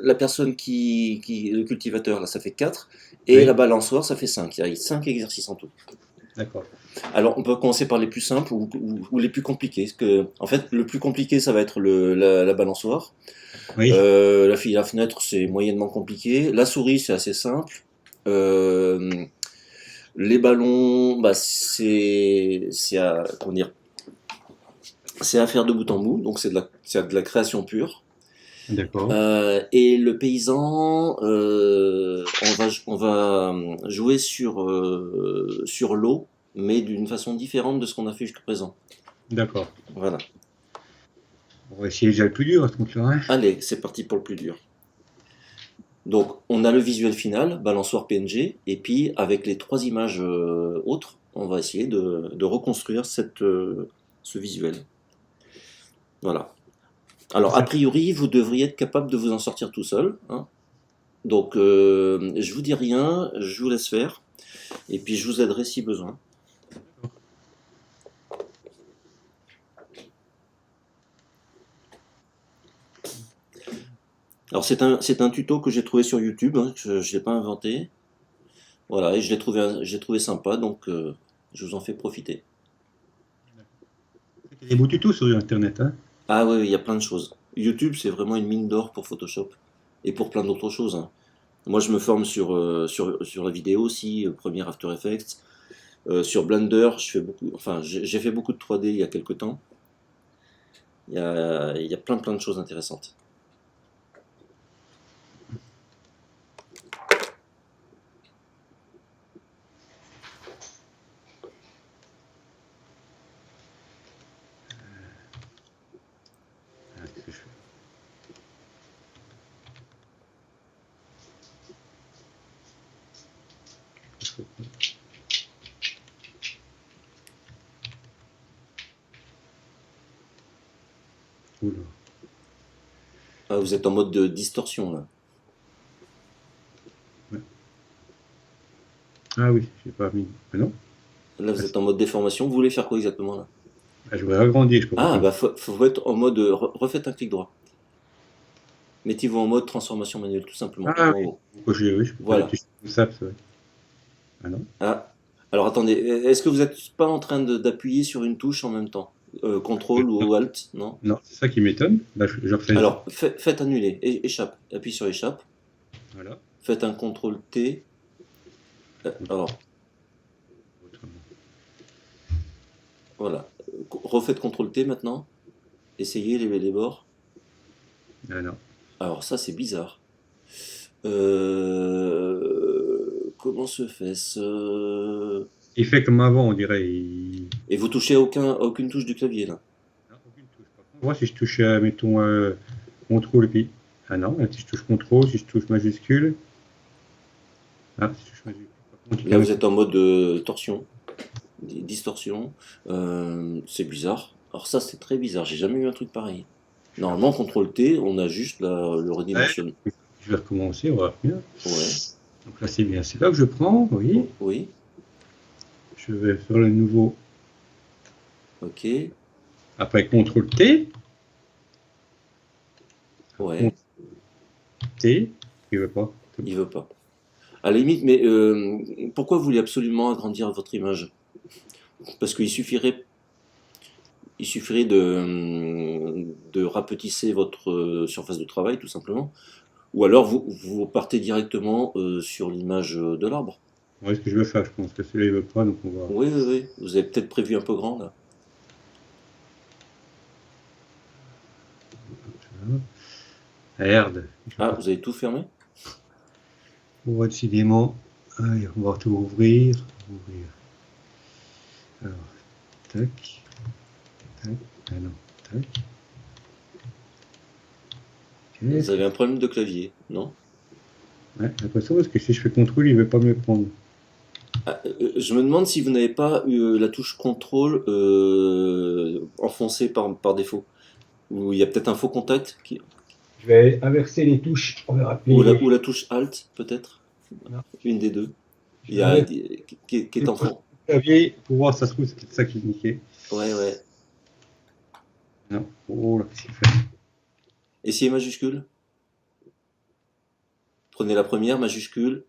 la personne le cultivateur, là, ça fait 4, et Oui, la balançoire, ça fait 5. Il y a 5 exercices en tout. d'accord. Alors, on peut commencer par les plus simples ou les plus compliqués. En fait, le plus compliqué, ça va être la balançoire. Oui, La fille à la fenêtre, c'est moyennement compliqué. La souris, c'est assez simple. Euh, les ballons, bah, comment dire, c'est à faire de bout en bout, donc c'est de la création pure. d'accord. Et le paysan, on va jouer sur l'eau, mais d'une façon différente de ce qu'on a fait jusqu'à présent. D'accord. Voilà. On va essayer déjà le plus dur à ce compte-là, hein. Allez, c'est parti pour le plus dur. Donc, on a le visuel final, balançoire PNG, et puis avec les 3 images autres, on va essayer de reconstruire ce visuel. Voilà. Alors, a Ça- priori, vous devriez être capable de vous en sortir tout seul, hein. Donc, je vous dis rien, je vous laisse faire, et puis je vous aiderai si besoin. Alors, c'est un tuto que j'ai trouvé sur YouTube, hein, que je l'ai pas inventé. Voilà, et j'ai trouvé sympa, donc je vous en fais profiter. Il y a des beaux tutos sur Internet, hein. Ah oui, il y a plein de choses. YouTube, c'est vraiment une mine d'or pour Photoshop et pour plein d'autres choses, hein. Moi, je me forme sur la vidéo aussi, Premiere After Effects. Sur Blender, j'ai fait beaucoup de 3D il y a quelques temps. Il y a plein de choses intéressantes. Ah, qu'est-ce que je fais? Oula. Ah, vous êtes en mode de distorsion là. Ouais. Ah oui, j'ai pas mis. Ah non? Là, Ah, vous êtes en mode déformation. Vous voulez faire quoi exactement là? ah, je voudrais agrandir, je peux pas Ah, faire. bah faut être en mode refaites un clic droit. Mettez-vous en mode transformation manuelle tout simplement tout Ah en oui. haut. Oui, je peux pas Voilà. l'appuyer comme ça, c'est vrai. Ah non? Ah, alors attendez, est-ce que vous n'êtes pas en train d'appuyer sur une touche en même temps? Contrôle ou Alt? Non? Non, c'est ça qui m'étonne. Là, je refais. Alors, faites annuler, échappe, appuyez sur échappe, Voilà. faites un contrôle T. Alors, Autrement. voilà. Refaites contrôle T maintenant, essayez les bords. Ah non. Alors ça, c'est bizarre. Comment se fait ce... Il fait comme avant, on dirait. Et vous touchez aucune touche du clavier là. Non, aucune touche. Par contre, moi, si je touche, mettons, CTRL et puis. Ah non, là, si je touche CTRL, si je touche majuscule. Ah, si je touche majuscule. Par contre, il Là, calme. vous êtes en mode torsion, distorsion. C'est bizarre. Alors ça, c'est très bizarre. J'ai jamais eu un truc pareil. Je vais, Normalement, CTRL T, on a juste le ouais, redimension. je vais recommencer, on va voir bien. Ouais. Donc là, c'est bien. C'est là que je prends, oui. Oui. Je vais faire le nouveau. Ok. Après, CTRL T. Ouais. CTRL T. Il veut pas. Il veut pas. À la limite, mais pourquoi vous voulez absolument agrandir votre image? Parce il suffirait de rapetisser votre surface de travail, tout simplement. Ou alors vous partez directement sur l'image de l'arbre. Ouais, ce que je veux faire, je pense que celui-là, il veut pas, donc on va. Oui, oui, oui. Vous avez peut-être prévu un peu grand là. Merde. Ah, vous avez tout fermé? On va décidément. Allez, on va tout ouvrir. Ouvrir. Alors, tac, tac. Ah non, tac. Vous Ok. avez un problème de clavier, non? Ouais, j'ai l'impression parce que si je fais CTRL, il veut pas me le prendre. Ah, je me demande si vous n'avez pas la touche contrôle enfoncée par défaut. Ou il y a peut-être un faux contact Je vais inverser les touches. On va ou rappeler. la touche Alt, peut-être. Non, Une des deux. je Il vais y a inverser qui est le en fond. clavier pour voir si ça se trouve, c'est ça qui est niqué. Ouais, ouais. Non. Oh là, qu'est-ce qu'il fait? Essayez majuscule. Prenez la première majuscule.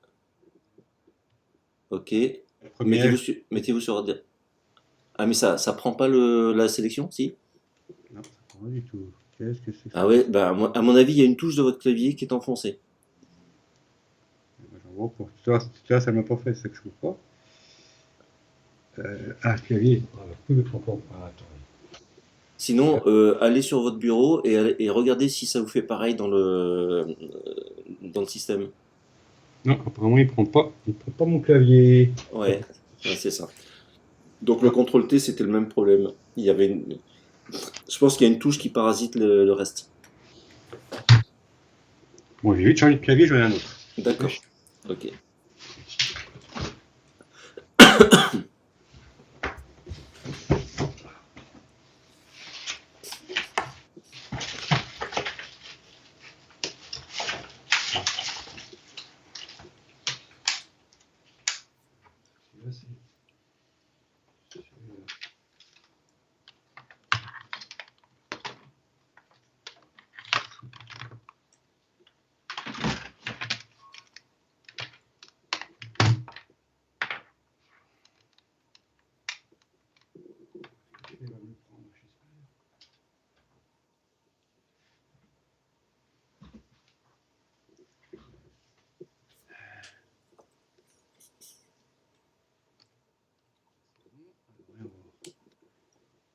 Ok. La première, Mettez-vous sur. Ah, mais ça prend pas la sélection, si? non, ça prend pas du tout. Qu'est-ce que c'est que Ah ça? ouais, bah, à mon avis, il y a une touche de votre clavier qui est enfoncée. Moi, j'en vois pour toi, ça m'a pas fait, c'est ça que je trouve pas. Clavier. Ah, le prend pas. Ah, attends. Sinon, allez sur votre bureau et regardez si ça vous fait pareil dans le système. Non, apparemment, il prend pas mon clavier. Ouais, ouais, c'est ça. Donc le contrôle T, c'était le même problème. Je pense qu'il y a une touche qui parasite le reste. Bon, j'ai vite changé de clavier, j'en ai un autre. D'accord. Ok.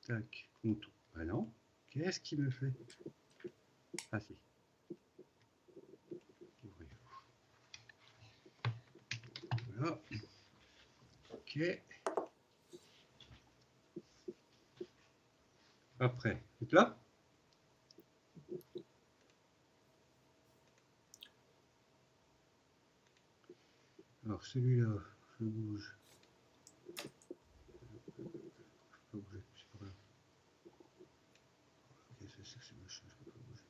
Tac, contour. Ah non. Qu'est-ce qu'il me fait? Ah si. Voilà. Ok. Après, vous êtes là? Alors celui-là, je bouge. Je peux pas bouger, c'est pas grave. Ok, c'est machin, je peux pas bouger.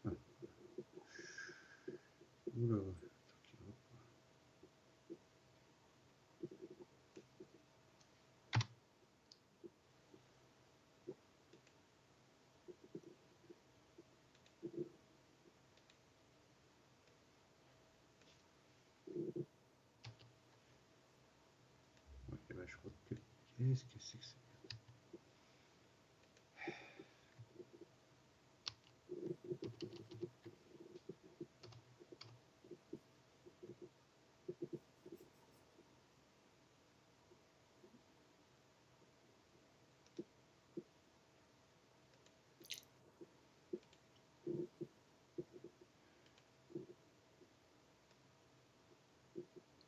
Ah. Oula. Ouais, bah, je crois que. Qu'est-ce que c'est que ça?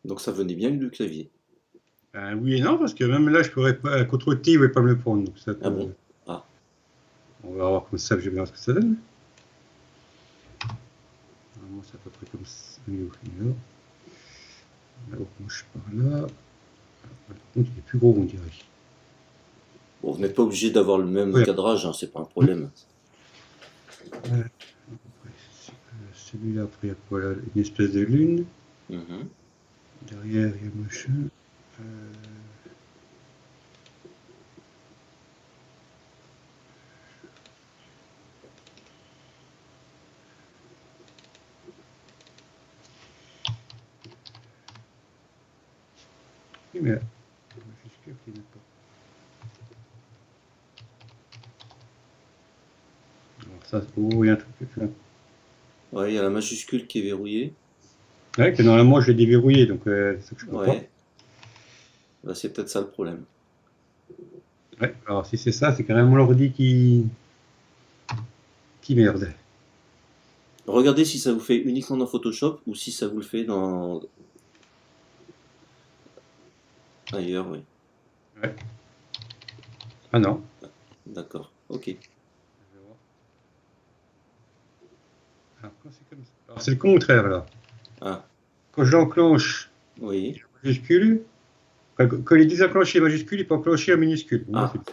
Donc ça venait bien du clavier. Oui et non, parce que même là, je pourrais pas. CTRL-T, il ne va pas me le prendre. Donc ça Ah peut. bon? Ah. On va voir comme ça, je vais voir ce que ça donne. Normalement, c'est à peu près comme ça. Là, on bouge par là. Par contre, il est plus gros, on dirait. Bon, vous n'êtes pas obligé d'avoir le même Ouais. cadrage, hein, c'est pas un problème. Celui-là, après, il y a quoi là? Une espèce de lune. Mhm. Derrière, il y a machin. Euh, Oui, mais la majuscule qui n'est pas. Alors ça, oh, il y a un truc là. Ouais, il y a la majuscule qui est verrouillée. Ouais, que normalement, je l'ai déverrouillé, donc c'est ça que je peux pas. Ouais, bah, c'est peut-être ça le problème. Ouais, alors si c'est ça, c'est quand même l'ordi qui merde. Regardez si ça vous fait uniquement dans Photoshop ou si ça vous le fait dans ailleurs, oui. Ouais. Ah non. D'accord, ok. Je vais voir. Alors, quand c'est comme ça. Alors, c'est le contraire là. Ah, Quand je l'enclenche, oui. majuscule, quand il est désenclenché majuscule, il peut enclencher en minuscule. Pour moi, c'est. Ah.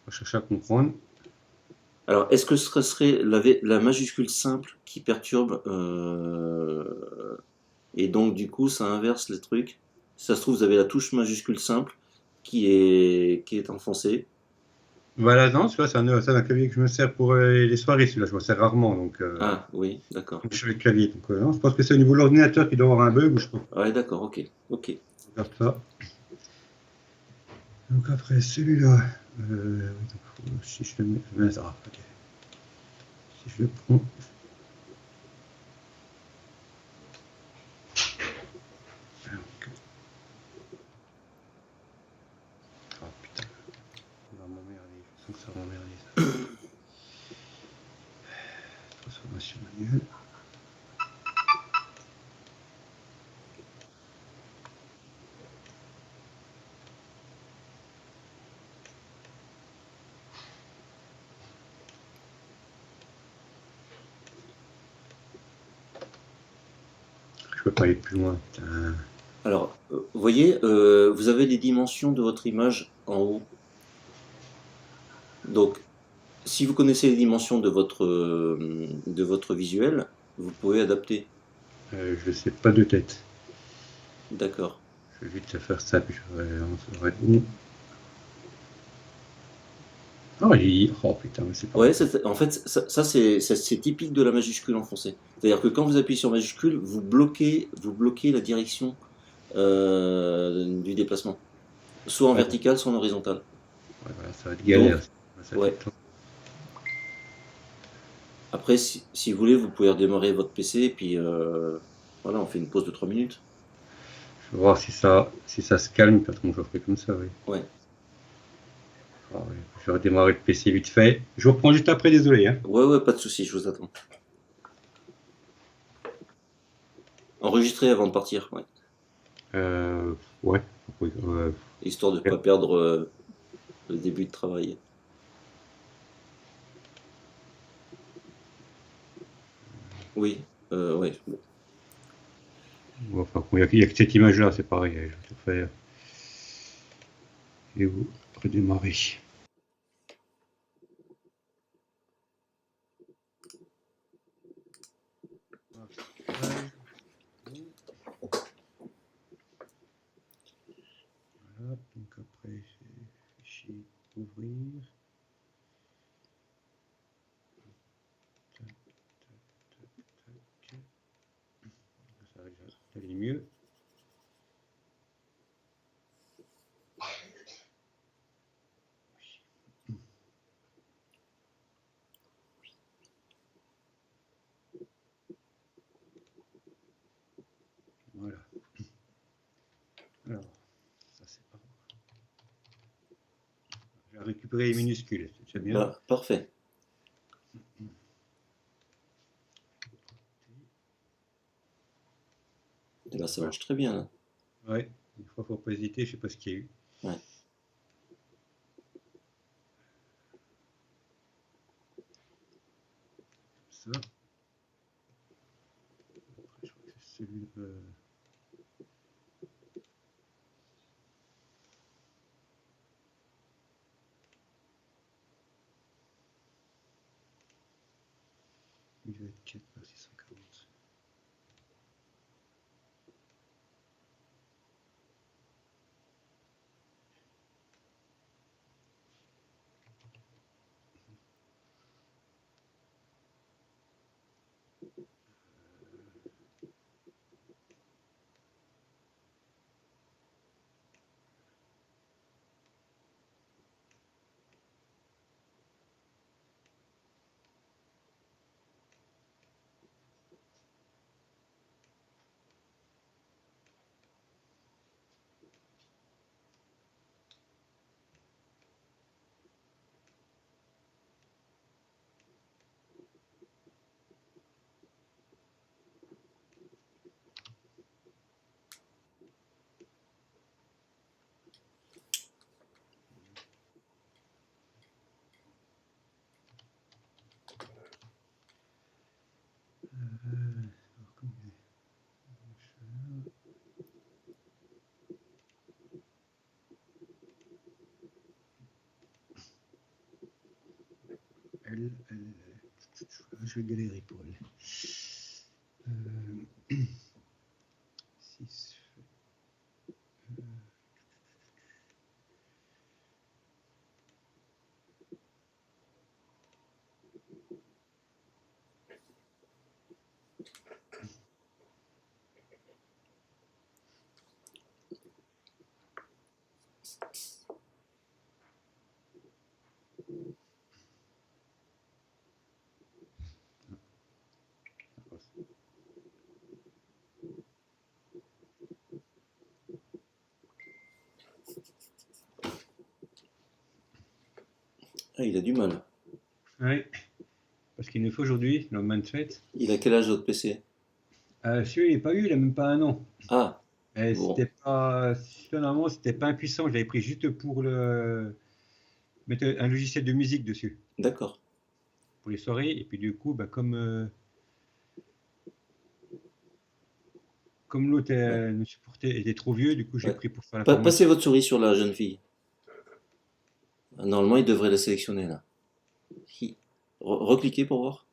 On va chercher à comprendre. Alors, est-ce que ce serait la majuscule simple qui perturbe et donc du coup ça inverse les trucs? Si ça se trouve, vous avez la touche majuscule simple qui est enfoncée. Voilà, non, celui-là, c'est un clavier que je me sers pour les soirées, celui-là, je me sers rarement, donc Ah, oui, d'accord. je fais le clavier. Donc, non, je pense que c'est au niveau de l'ordinateur qu'il doit avoir un bug, ou je sais pas. Ouais, d'accord, ok. Ok. On regarde ça. Donc après, celui-là, si je le mets ça, ok. Si je le prends, donc, oh putain, il va m'emmerder, je sens que ça va m'emmerder ça. Transformation manuelle. Je peux pas aller plus loin, putain. Alors, vous voyez, vous avez les dimensions de votre image en haut. Donc, si vous connaissez les dimensions de votre visuel, vous pouvez adapter. Je sais pas de tête. D'accord. Je vais vite faire ça, puis ça devrait être bon. Oh putain, mais c'est pas Ouais, vrai. en fait, ça, c'est typique de la majuscule en français. C'est-à-dire que quand vous appuyez sur majuscule, vous bloquez la direction du déplacement, soit en Ouais, donc, vertical, soit en horizontal. ouais, voilà, ça va être Donc, galère. Ça tout ouais. le temps. Après, si vous voulez, vous pouvez redémarrer votre PC et puis voilà, on fait une pause de 3 minutes. Je vais voir si ça se calme, pas trop, je ferai comme ça, oui. Ouais. Ah, ouais. Je vais redémarrer le PC vite fait. Je vous reprends juste après, désolé, hein. Ouais, ouais, pas de souci, je vous attends. Enregistrer avant de partir, ouais. Euh, ouais. Oui, Histoire de ne pas perdre le début de travail. Oui, ouais. Bon. enfin, il y a que cette image-là, c'est pareil. Je vais tout faire. Et vous redémarrer. Voilà. Donc après, c'est fichier ouvrir. Tac, tac, tac, tac. Ça va déjà aller mieux. Voilà. Alors, ça c'est pas. J'ai récupéré les minuscules, c'est déjà bien. Bah, parfait. Et là, ça Voilà. marche très bien, là. Ouais, une fois, faut pas hésiter, je sais pas ce qu'il y a eu. Ouais. Ça. Après, je crois que c'est celui. Il va être 4 par 640. Alors, comment il est je vais galérer pour elle. 6. Ah, il a du mal. Oui. Parce qu'il nous faut aujourd'hui, le lendemain de fête. Il a quel âge votre PC? Celui-là, il n'est pas eu, il n'a même pas un an. Ah, Et bon, c'était pas, finalement, c'était pas impuissant. Je l'avais pris juste pour mettre un logiciel de musique dessus, d'accord. pour les soirées. Et puis du coup, bah, comme l'autre Ouais, ne supportait, était trop vieux, du coup, j'ai ouais. pris pour faire la Passez formation. votre souris sur la jeune fille. Normalement, il devrait la sélectionner là. Recliquez pour voir.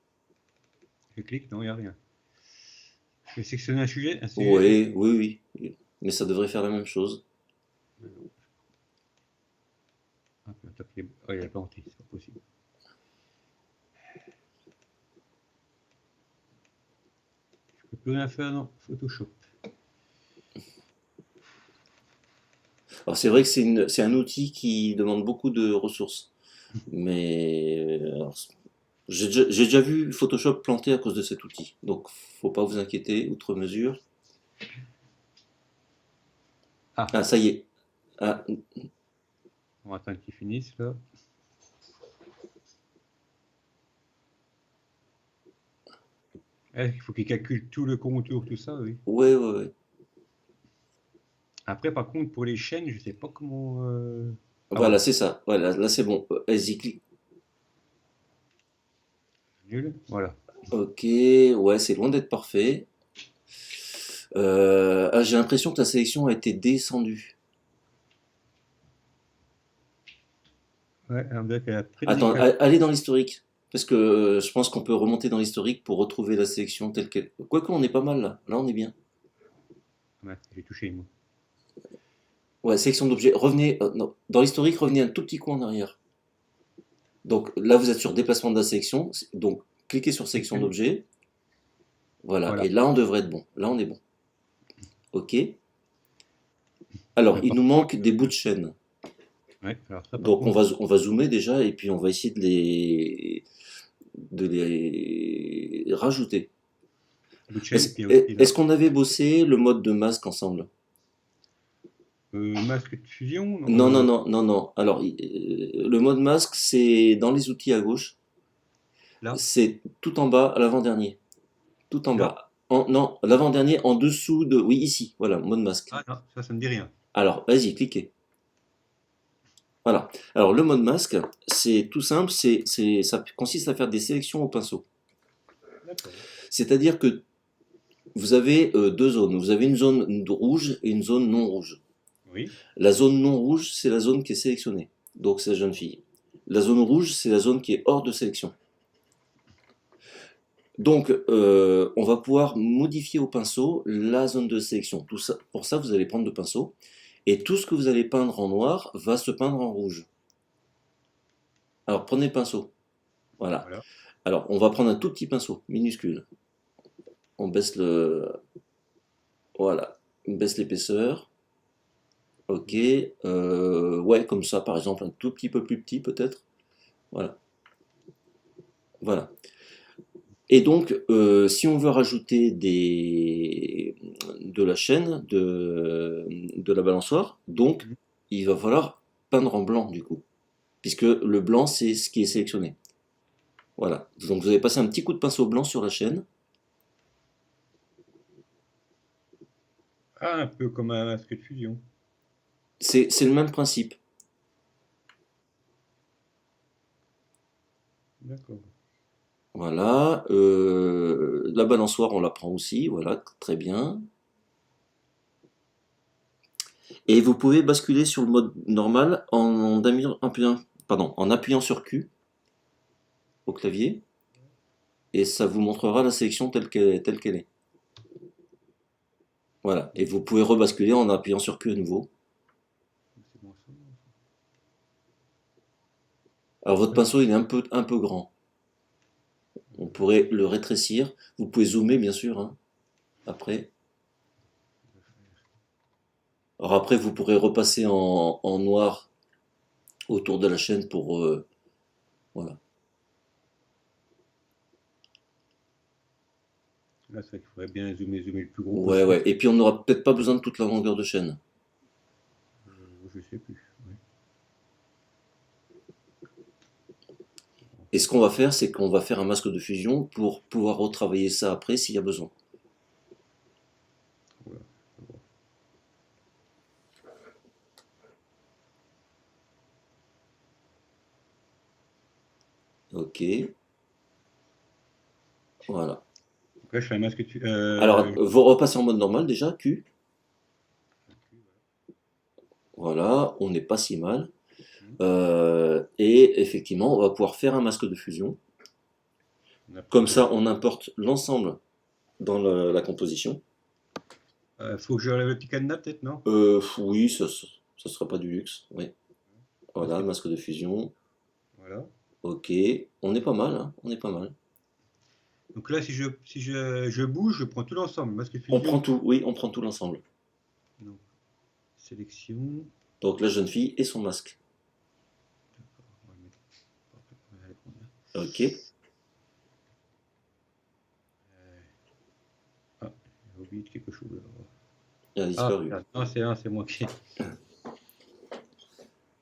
Je clique, non, il n'y a rien. Je vais sectionner un sujet, c'est Oui, oui, oui. Mais ça devrait faire la même chose. non. Ah, oh, il a planté, c'est pas possible. Je peux plus rien faire dans Photoshop. Alors c'est vrai que c'est un outil qui demande beaucoup de ressources. Mais alors, j'ai déjà vu Photoshop planter à cause de cet outil. Donc faut pas vous inquiéter, outre mesure. Ah, Ah, ça y est. Ah, on va attendre qu'il finisse là. Il faut qu'il calcule tout le contour, tout ça, oui. ouais, ouais, ouais. Après, par contre, pour les chaînes, je sais pas comment. Ah Voilà, voilà, c'est ça. Voilà, là c'est bon. Vas-y, clique. nul. Voilà. Ok, ouais, c'est loin d'être parfait. Ah, j'ai l'impression que la sélection a été descendue. Ouais, on dirait qu'elle a Attends, prédécalé. allez dans l'historique. Parce que je pense qu'on peut remonter dans l'historique pour retrouver la sélection telle qu'elle. Quoique, on est pas mal là. Là, on est bien. Ouais, j'ai touché, moi. Ouais, sélection d'objets. Revenez, non, dans l'historique, revenez un tout petit coup en arrière. Donc là, vous êtes sur déplacement de la sélection. Donc, cliquez sur sélection Sélectionne. d'objets. Voilà. Et Voilà. là, on devrait être bon. Là, on est bon. OK. Alors, Mais il par nous manque contre, des bouts de chaîne. ouais, alors ça, par Donc, contre, on va zoomer déjà et puis on va essayer de les rajouter. bout de chaîne, puis il y a aussi là. Est-ce qu'on avait bossé le mode de masque ensemble? Masque de fusion, non, Non, non, non, non, non. Alors, le mode masque, c'est dans les outils à gauche. là, C'est tout en bas, à l'avant-dernier. Tout en là. bas. Non, l'avant-dernier en dessous de. Oui, ici. Voilà, mode masque. Ah non, ça me dit rien. Alors, vas-y, cliquez. Voilà. Alors, le mode masque, c'est tout simple. Ça consiste à faire des sélections au pinceau. D'accord. C'est-à-dire que vous avez deux zones. Vous avez une zone rouge et une zone non rouge. Oui. La zone non rouge, c'est la zone qui est sélectionnée. Donc, c'est la jeune fille. La zone rouge, c'est la zone qui est hors de sélection. Donc, on va pouvoir modifier au pinceau la zone de sélection. Tout ça, pour ça, vous allez prendre le pinceau. Et tout ce que vous allez peindre en noir va se peindre en rouge. Alors, prenez le pinceau. Voilà. Voilà. Alors, on va prendre un tout petit pinceau, minuscule. On baisse le. Voilà. On baisse l'épaisseur. Ok. Ouais, comme ça, par exemple, un tout petit peu plus petit, peut-être. Voilà. Voilà. Et donc, si on veut rajouter de la chaîne, de la balançoire, donc Mhm. il va falloir peindre en blanc du coup, puisque le blanc c'est ce qui est sélectionné. Voilà. Donc vous allez passer un petit coup de pinceau blanc sur la chaîne. Ah, un peu comme un masque de fusion. C'est le même principe. D'accord. Voilà. La balançoire on la prend aussi. Voilà, très bien. Et vous pouvez basculer sur le mode normal en appuyant sur Q au clavier. Et ça vous montrera la sélection telle qu'elle est. Voilà. Et vous pouvez rebasculer en appuyant sur Q à nouveau. C'est bon ça. Alors votre Ça, je pinceau il est un peu grand. On pourrait le rétrécir. Vous pouvez zoomer bien sûr hein, après. vais faire. Alors après vous pourrez repasser en noir autour de la chaîne pour voilà. Là, c'est vrai qu'il faudrait bien zoomer le plus gros Ouais possible. ouais. Et puis on n'aura peut-être pas besoin de toute la longueur de chaîne. Je sais plus. Ouais. Et ce qu'on va faire, c'est qu'on va faire un masque de fusion pour pouvoir retravailler ça après s'il y a besoin. Voilà. Bon. Ok, voilà. Donc là, je fais un masque de Alors, vous repassez en mode normal déjà, Q. Voilà, on n'est pas si mal. Et effectivement, on va pouvoir faire un masque de fusion. Comme ça, on importe l'ensemble dans la composition. Faut que je relève le petit cadenas, peut-être, non? Oui, ça ne sera pas du luxe. Oui. Voilà, Masque de- masque de fusion. Voilà. Ok, on est pas mal, hein, on est pas mal. Donc là, si je bouge, je prends tout l'ensemble. Masque de On prend fusion. tout, oui, on prend tout l'ensemble. Donc, sélection. Donc la jeune fille et son masque. On va mettre- on va aller combien Ok, Ah, j'ai oublié quelque chose là. elle a Ah, disparu. merde. Non, c'est moi qui.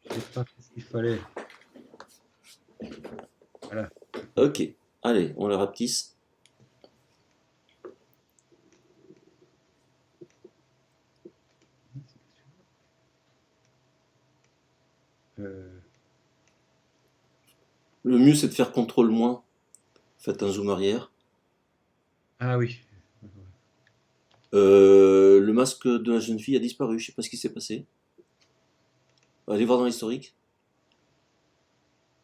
Je sais pas ce qu'il fallait. Voilà. Ok, allez, on la rapetisse. Euh, Le mieux, c'est de faire contrôle moins. Faites un zoom arrière. Ah oui. Le masque de la jeune fille a disparu, je sais pas ce qui s'est passé. Allez voir dans l'historique.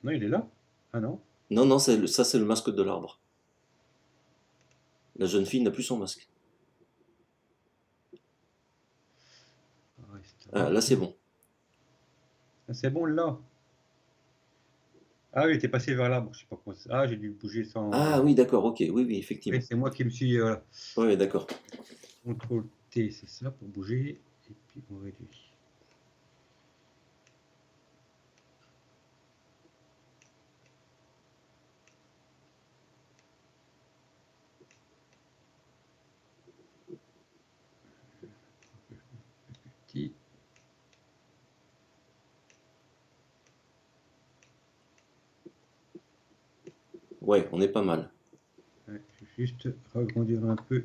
Non, il est là. Ah non. Non, non, ça c'est le masque de l'arbre. La jeune fille n'a plus son masque. Ah, là c'est Restauration. bon. Ah, c'est bon là. Ah oui, il était passé vers l'arbre. Je sais pas comment ça. Ah, j'ai dû bouger Ah sans. oui, d'accord, ok, oui, oui, Oui, effectivement. c'est moi qui me suis. Voilà. Oui, d'accord. CTRL T, c'est ça pour bouger. Et puis on réduit. Petit. Ouais, on est pas mal. Ouais, je vais juste agrandir un peu.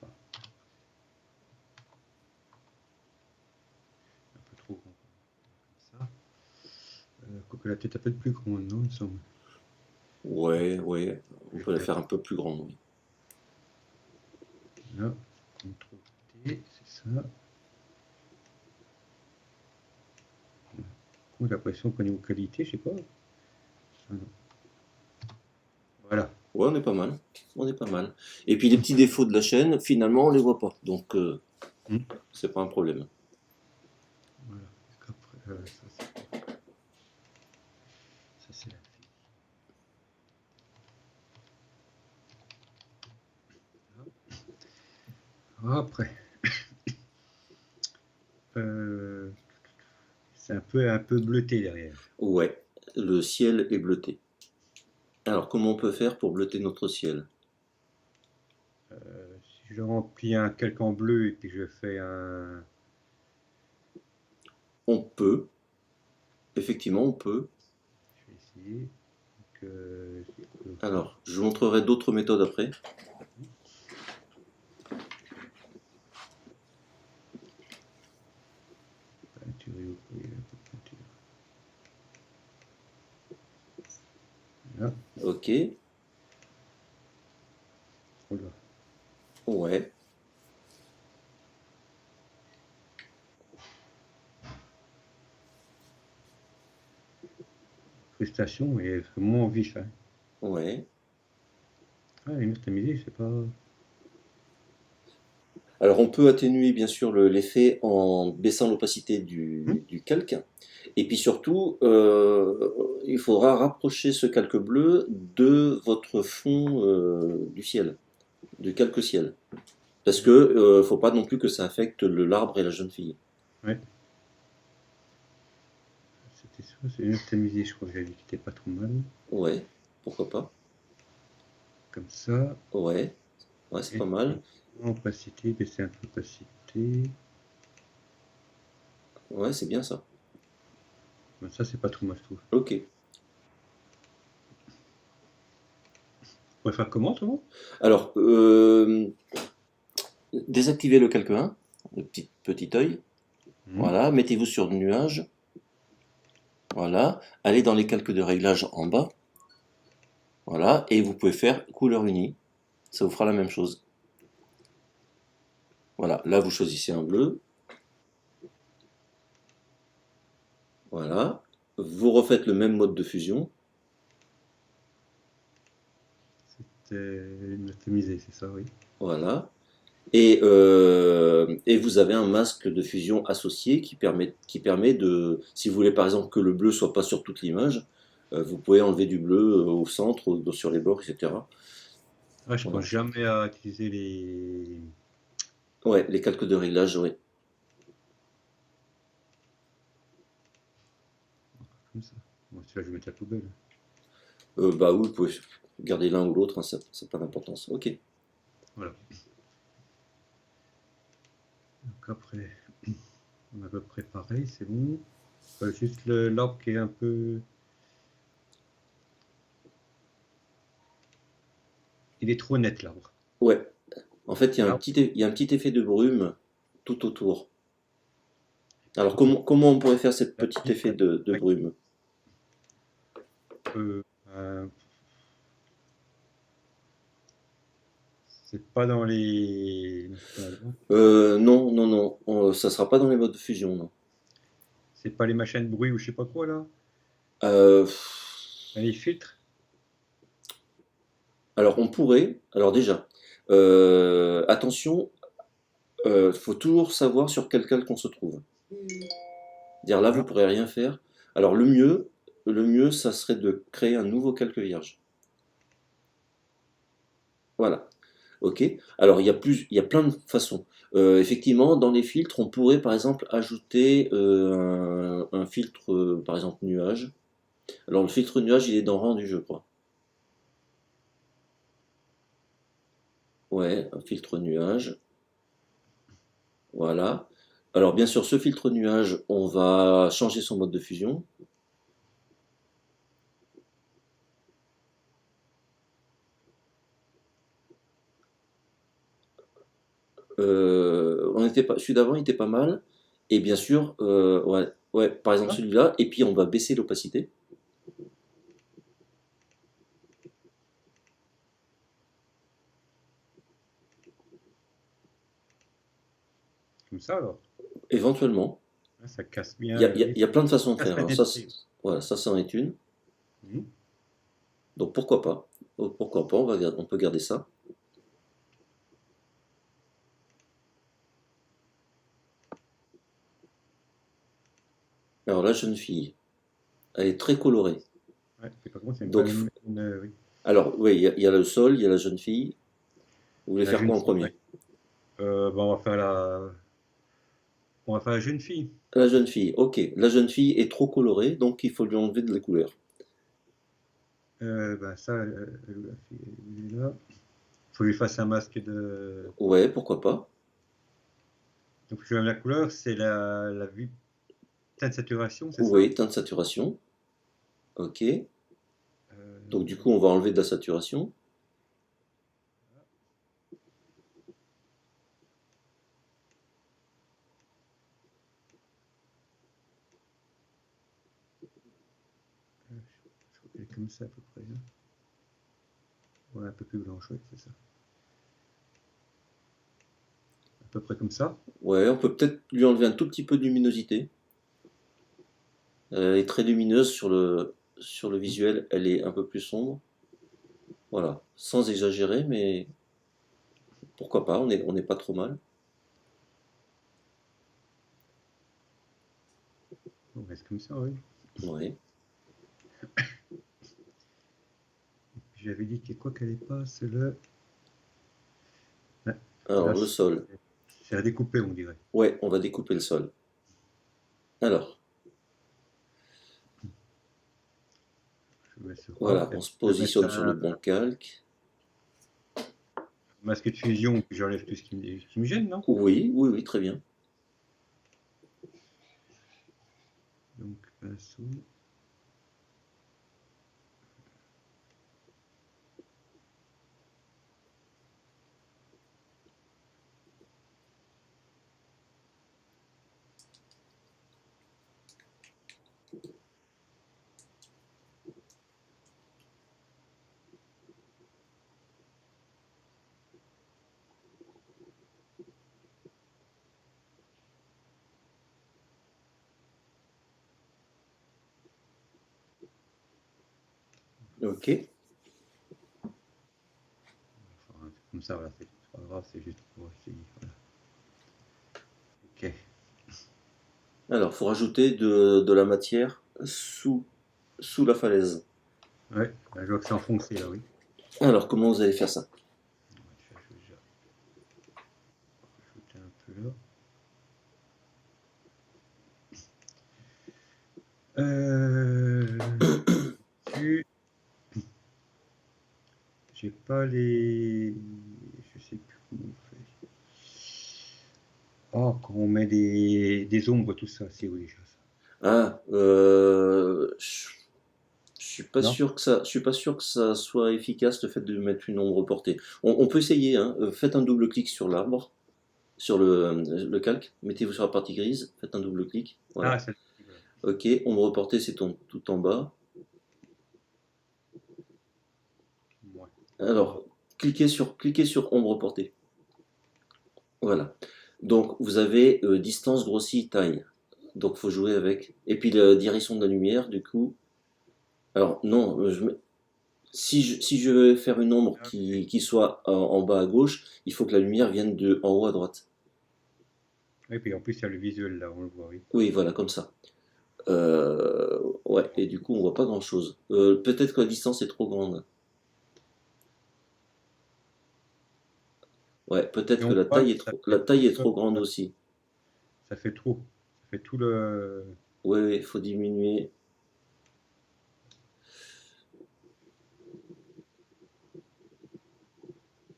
Ah, un peu trop grand. Comme ça. Quoique la tête un peu plus grande, non, il me semble. Ouais, ouais, on Je peut la fais faire un peu plus grande, oui. là. CTRL T, c'est ça. J'ai l'impression qu'au niveau qualité, je sais pas. Ah non. Voilà. Ouais, on est pas mal. On est pas mal. Et puis les petits défauts de la chaîne, finalement, on les voit pas. Donc, Hmm. c'est pas un problème. Voilà. Qu'après, ça c'est la fille. Après, euh, c'est un peu bleuté derrière. Ouais, le ciel est bleuté. Alors, comment on peut faire pour bleuter notre ciel? Si je remplis un calque en bleu et puis je fais un. On peut, effectivement, on peut. Je vais essayer. Donc, Alors, je vous montrerai d'autres méthodes après. peinturer au courrier, un peu de peinture. Là, Ok, oh là. ouais, Prestation est vraiment vif. Hein. ouais. Ah, les murs tamisés, c'est pas. Alors, on peut atténuer, bien sûr, l'effet en baissant l'opacité Hmm. du calque. Et puis surtout, il faudra rapprocher ce calque bleu de votre fond du ciel, du calque ciel. Parce que faut pas non plus que ça affecte l'arbre et la jeune fille. Ouais. C'était ça, c'est les murs tamisés, je crois que j'avais dit qu'il était pas trop mal. Ouais, pourquoi pas. Comme ça. Ouais, ouais, c'est Et pas mal. puis, opacité, baisser un peu l'opacité. Ouais, c'est bien ça. Ben, ça, c'est pas trop mal, je trouve. Ok. pourrais faire comment, toi? Alors, désactivez le calque 1, le petit œil. Mhm. Voilà, mettez-vous sur le nuage. Voilà, allez dans les calques de réglage en bas. Voilà, et vous pouvez faire couleur unie. Ça vous fera la même chose. Voilà, là vous choisissez un bleu. Voilà, vous refaites le même mode de fusion. C'était optimisé, c'est ça, oui. Voilà, et vous avez un masque de fusion associé qui permet de, si vous voulez par exemple que le bleu soit pas sur toute l'image, vous pouvez enlever du bleu au centre, sur les bords, etc. Ouais, je pense Voilà. jamais à utiliser les. Ouais, les calques de réglage, ouais. Comme ça. Bon, celui-là, je vais mettre à la poubelle. Bah oui, vous pouvez garder l'un ou l'autre, hein, ça n'a pas d'importance. Ok. Voilà. Donc après, on a à peu près pareil, c'est bon. Juste l'arbre qui est un peu. Il est trop net, l'arbre. Ouais. En fait, L'arbre, il y a un petit effet de brume tout autour. Alors tout comment on pourrait faire ce la petit vie, effet de ouais, brume? euh, euh, c'est pas dans les. Non, non, non, ça sera pas dans les modes de fusion, non. C'est pas les machins de bruit ou je sais pas quoi là. Euh, Les filtres. alors on pourrait, alors déjà, attention, faut toujours savoir sur quel calque on se trouve. Dire là, vous D'accord. pourrez rien faire. Alors le mieux, ça serait de créer un nouveau calque vierge. Voilà. Ok. Alors il y a plein de façons. Effectivement, dans les filtres, on pourrait par exemple ajouter un filtre, par exemple nuage. Alors le filtre nuage, il est dans rendu, je crois. Ouais, un filtre nuage. Voilà. Alors bien sûr, ce filtre nuage, on va changer son mode de fusion. Celui d'avant, il était pas mal. Et bien sûr, ouais, ouais, par exemple Ah, celui-là. Et puis on va baisser l'opacité. comme ça alors. Éventuellement. Là, ça casse Il y bien. a, il y a- il y a plein de façons de Casse faire, la hein. Ça, netteté. voilà, ça en est une. Mhm. Donc pourquoi pas? Pourquoi pas, on peut garder ça. Alors la jeune fille, elle est très colorée. Ouais, et par contre, c'est pas Donc, oui. alors, oui, il y a le sol, il y a la jeune fille. Vous voulez La faire jeune quoi en fille, ouais. premier? Bah, on va faire la jeune fille. La jeune fille, ok. La jeune fille est trop colorée, donc il faut lui enlever de la couleur. Bah, ça, la fille, elle est là. Faut lui fasse un masque de. Ouais, pourquoi pas. Donc, je vais mettre la couleur, c'est la vue teinte saturation, c'est ça? Oui, teinte de saturation. Ok. Donc du Euh, coup, on va enlever de la saturation. je crois qu'elle est comme ça à peu près, hein. Ouais, un peu plus blanche, ouais, c'est ça. À peu près comme ça. Ouais, on peut peut-être lui enlever un tout petit peu de luminosité. Elle est très lumineuse sur le Mhm. visuel, elle est un peu plus sombre. Voilà, sans exagérer, mais pourquoi pas, on n'est pas trop mal. On reste comme ça, oui. Ouais. J'avais dit que quoi qu'elle est pas, c'est le. Ouais, Alors là, le sol. c'est à découper, on dirait. Ouais, on va découper le sol. Alors, Je mets sur A. voilà, Et on puis, se je vais mettre positionne sur le un bon calque. masque de fusion, puis j'enlève tout ce qui me gêne, non? Oui, oui, oui, très bien. Donc, pinceau. Ok. Enfin, comme ça, voilà, c'est pas grave, c'est juste pour essayer. Voilà. Ok. Alors, faut rajouter de la matière sous la falaise. Ouais, là, je vois que c'est enfoncé là, oui. Alors, comment vous allez faire ça? Je vais déjà rajouter un peu là. Euh, dessus, j'ai pas les. Je sais plus comment on fait. Oh, quand on met des ombres, tout ça, c'est où déjà ça? Ah, je suis pas Non? sûr que ça, je suis pas sûr que ça soit efficace le fait de mettre une ombre portée. On peut essayer, hein. Faites un double clic sur l'arbre, sur le calque. Mettez-vous sur la partie grise. Faites un double clic. Ah, Voilà. celle-ci, voilà. Ok. Ombre portée, c'est tout en bas. Ouais. Alors, cliquez sur ombre portée. Voilà. Donc, vous avez distance, grossit, taille. Donc, faut jouer avec. Et puis, la direction de la lumière, du coup. Alors, non, si je veux faire une ombre Ah, ok. qui soit en bas à gauche, il faut que la lumière vienne de en haut à droite. Oui, puis en plus, il y a le visuel là, on le voit, oui. Oui, voilà, comme ça. Ouais, et du coup, on voit pas grand-chose. Peut-être que la distance est trop grande. Ouais, Et peut-être que on la voit taille que est trop grande aussi. ça fait trop. Ça fait tout le. Oui, oui, il faut diminuer.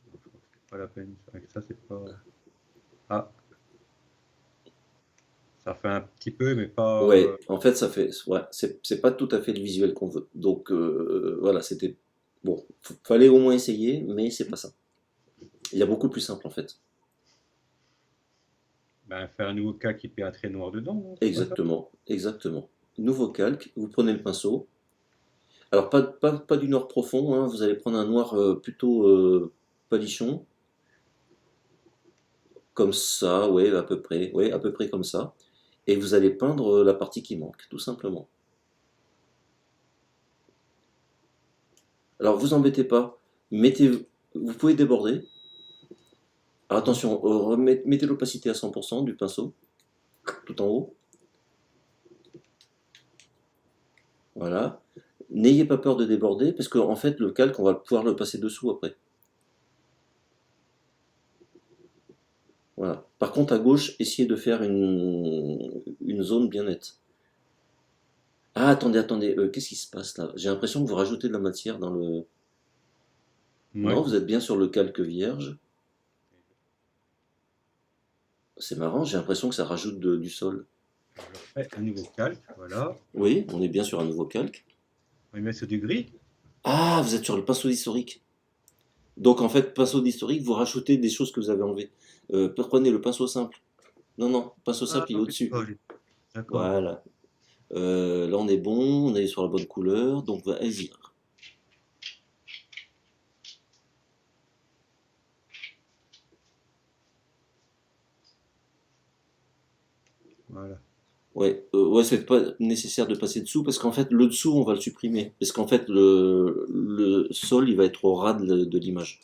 Non, je crois que c'est pas la peine. Avec ça, c'est pas. Ah, ça fait un petit peu, mais pas. Ouais, en fait, ouais, c'est pas tout à fait le visuel qu'on veut. Donc, voilà, c'était. Bon, fallait au moins essayer, mais c'est pas ça. Il y a beaucoup plus simple, en fait. Ben, faire un nouveau cas qui fait un trait noir dedans, non, c'est pas ça? Exactement, exactement. Nouveau calque, vous prenez le pinceau. Alors, pas du noir profond, hein, vous allez prendre un noir plutôt palichon, comme ça, ouais, à peu près comme ça. Et vous allez peindre la partie qui manque, tout simplement. Alors, vous embêtez pas, vous pouvez déborder. Alors, Mhm. attention, mettez l'opacité à 100% du pinceau, tout en haut. Voilà. N'ayez pas peur de déborder, parce qu'en fait, le calque, on va pouvoir le passer dessous après. Voilà. Par contre, à gauche, essayez de faire une zone bien nette. Ah, attendez, qu'est-ce qui se passe là? J'ai l'impression que vous rajoutez de la matière dans le. Ouais. Non, vous êtes bien sur le calque vierge. C'est marrant, j'ai l'impression que ça rajoute du sol. Alors, je refais un nouveau calque, voilà. Oui, on est bien sur un nouveau calque. On va y mettre sur du gris. Ah, vous êtes sur le pinceau d'historique. Donc en fait, pinceau d'historique, vous rajoutez des choses que vous avez enlevées. Prenez le pinceau simple. Non, non, pinceau Ah, simple, il est ok, au-dessus. d'accord. Voilà. Là, on est bon, on est sur la bonne couleur, donc vas-y. Voilà. Ouais, c'est pas nécessaire de passer dessous parce qu'en fait, le dessous, on va le supprimer. Parce qu'en fait, le sol, il va être au ras de l'image.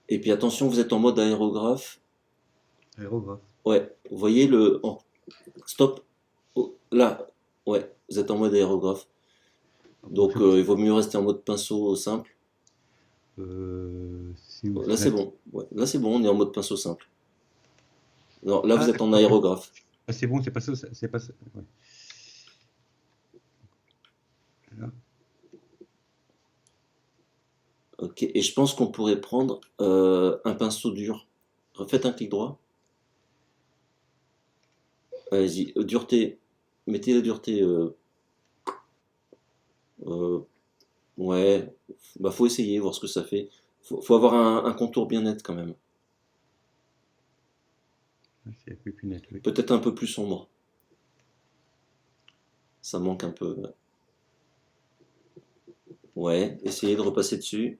Et puis attention, vous êtes en mode aérographe. Aérographe. Ouais, vous voyez le. Oh, stop. Oh, là, ouais, vous êtes en mode aérographe. Ah bon, Donc il vaut mieux rester en mode pinceau simple. c'est où Là, ça? c'est bon. Ouais, là, c'est bon, on est en mode pinceau simple. Non, là, Ah, vous êtes en d'accord. aérographe. Ah, c'est bon, c'est pas ça. C'est pas ça. Ouais. Là. Ok, et je pense qu'on pourrait prendre un pinceau dur. Refaites un clic droit. Allez-y, dureté. Mettez la dureté. Euh, ouais, bah faut essayer, voir ce que ça fait. Faut avoir un contour bien net quand même. C'est un peu plus net, oui. Peut-être un peu plus sombre. Ça manque un peu. Ouais, essayez de repasser dessus.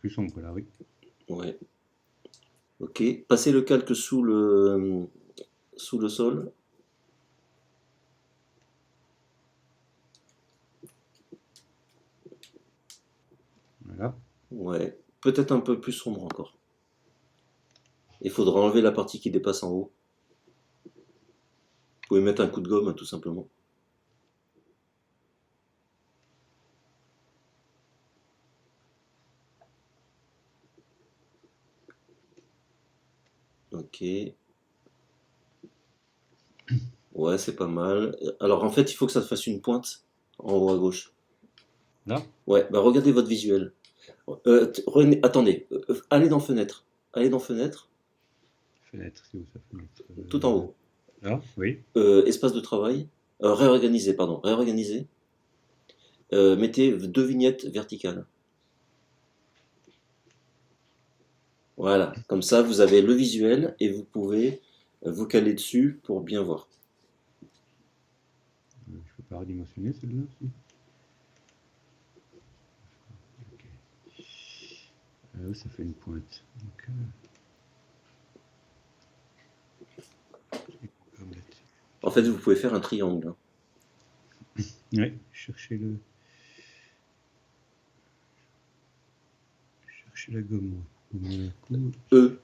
plus sombre là, oui. Ouais. Ok. Passez le calque sous le sol. Voilà. Ouais. Peut-être un peu plus sombre encore. Il faudra enlever la partie qui dépasse en haut. Vous pouvez mettre un coup de gomme, hein, tout simplement. Ok. Ouais, c'est pas mal. Alors en fait, il faut que ça fasse une pointe en haut à gauche. Là, Ouais, bah regardez votre visuel. Attendez, allez dans fenêtre. Allez dans fenêtre, fenêtre, c'est où ça, fenêtre? tout en haut. Là, oui. Espace de travail. Réorganiser, pardon. Réorganiser. Mettez deux vignettes verticales. Voilà. Comme ça, vous avez le visuel et vous pouvez vous caler dessus pour bien voir. Je peux pas redimensionner celle-là aussi. Ok. Oui, ça fait une pointe. Donc, comme là-dessus. En fait, vous pouvez faire un triangle, hein. Ouais, chercher la gomme. Moi. Coup. E.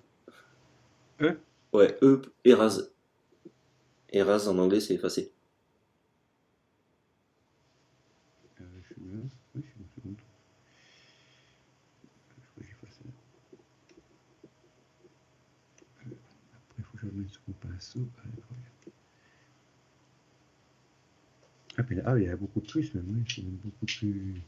E. Ouais, E, érase. Érase en anglais, c'est effacer. Je suis là. Oui, je suis une seconde. Je crois que j'ai fait ça. Après, il faut que je remette sur mon pinceau. Ah, puis là, il y a beaucoup plus même. Oui, c'est même beaucoup plus.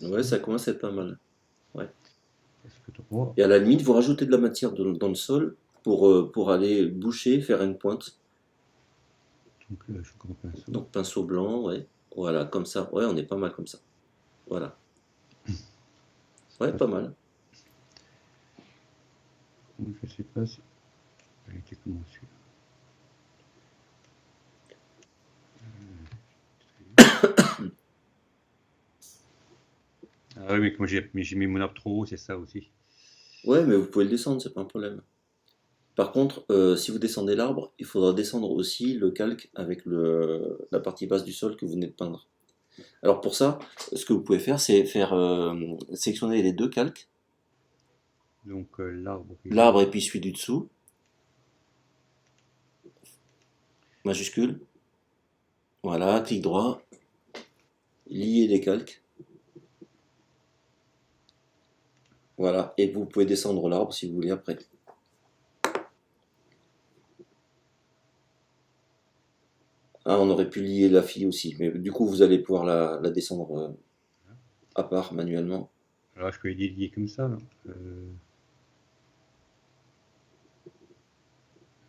Ouais, ça commence à être pas mal. Ouais. Presque droit. Et à la limite, vous rajoutez de la matière dans le sol pour aller boucher, faire une pointe. Donc là, je prends un pinceau. Donc pinceau blanc, ouais. Voilà, comme ça. Ouais, on est pas mal comme ça. Voilà. Ouais, pas mal. Donc, je sais pas si. Elle était comment celui-là. Ah oui, mais comme j'ai mis mon arbre trop haut, c'est ça aussi. Ouais, mais vous pouvez le descendre, c'est pas un problème. Par contre, si vous descendez l'arbre, il faudra descendre aussi le calque avec la partie basse du sol que vous venez de peindre. Alors pour ça, ce que vous pouvez faire, c'est faire sectionner les deux calques, Donc l'arbre, l'arbre et puis celui du dessous, majuscule. Voilà, clic droit, lier les calques. Voilà, et vous pouvez descendre l'arbre si vous voulez après. Ah, on aurait pu lier la fille aussi, mais du coup vous allez pouvoir la descendre à part manuellement. alors je peux les lier comme ça. Là.